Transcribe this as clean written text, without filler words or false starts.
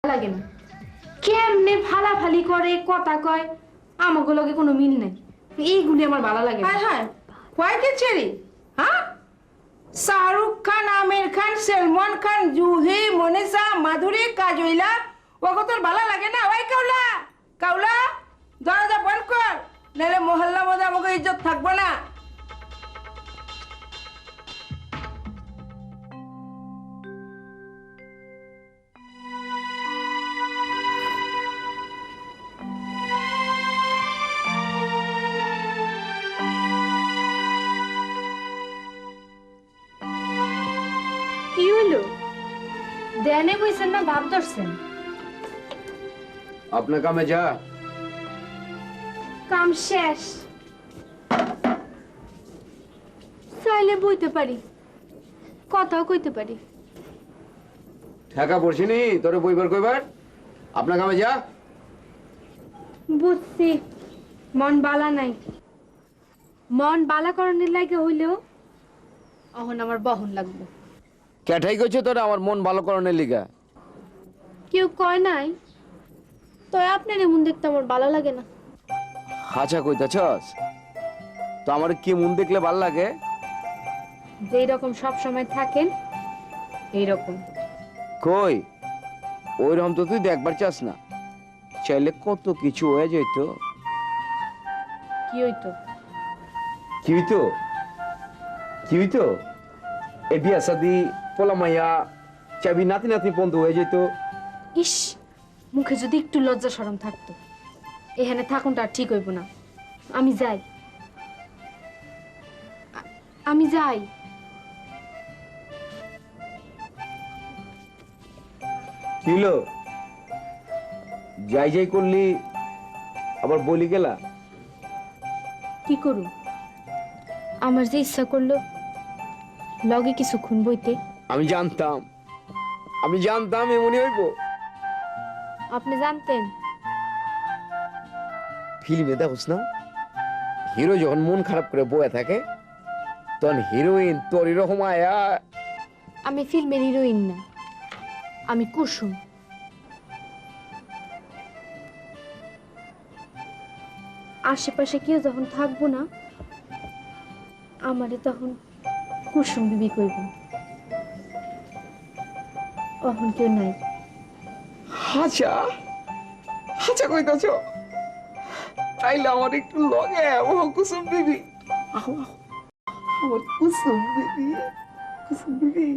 লাগে না কেমনে ফালাফালি করে কথা কয় আমাকে লগে কোনো মিল নাই এইগুলি আমার ভালো লাগে হ্যাঁ হ্যাঁ কয় কে চেরি হ্যাঁ শাহরুখ খান আমির খান সলমান খান জুহি মনীষা মাধুরী কাজইলা ওগো তোর ভালো লাগে না ওই কাউলা কাউলা দরজা বন্ধ কর নাহলে মহল্লা মধ্যে আমাকে ইজ্জত থাকবে না কি হলো দেনে বইছেন না ভাব ধরছেন अपने काम में जा কাম শেষ চাইলে বইতে পারি কথাও কইতে পারি ठेका पड़छी नहीं तोरे बईबार कईबार अपना कामे जा বুঝছি মন বালা নাই মন বালা করণের লাগে হইলেও এখন আমার বহন লাগবে ক্যাঠাই কইছে তোরে আমার মন ভালো করণের লিগা কেউ কয় নাই তো আপনার এমন দেখতে আমার ভালো লাগে না হাঁচা কইতাছস তো আমার কি মন দেখলে ভাল লাগে যেই রকম সব সময় থাকেন এই রকম কই ওইরকম তো তুই দেখবার চাস না চাইলে কত কিছু হয়ে যেত কি হইতো কি হইতো কি হইতো এ বিয়া শাদি পোলা মাইয়া চাবি নাতি নাতি বন্ধ হয়ে যেত ইস মুখে যদি একটু লজ্জা শরম থাকতো এখানে থাকুনটা আর ঠিক হইব না আমি যাই আমি যাই কিলো যাই যাই করলি আবার বলি গেলা কি করু আমার যে ইচ্ছা করলো লগে কিছুক্ষণ বইতে আমি জানতাম এমনই হইব আপনি জানতেন ফিল্মে দেখোস না হিরো যখন মন খারাপ করে বয়ে থাকে তখন হিরোইন তোর এরকম আয়া আমি ফিল্মের হিরোইন না আমি কুসুম আশেপাশে কেউ যখন থাকবো না আমারে তখন কুসুম বিবি কইব তখন কেউ নাই হাঁচা হাঁচা কইতাছ তাইলে আমার একটু লগে ও কুসুম বিবি আমার কুসুম বিবি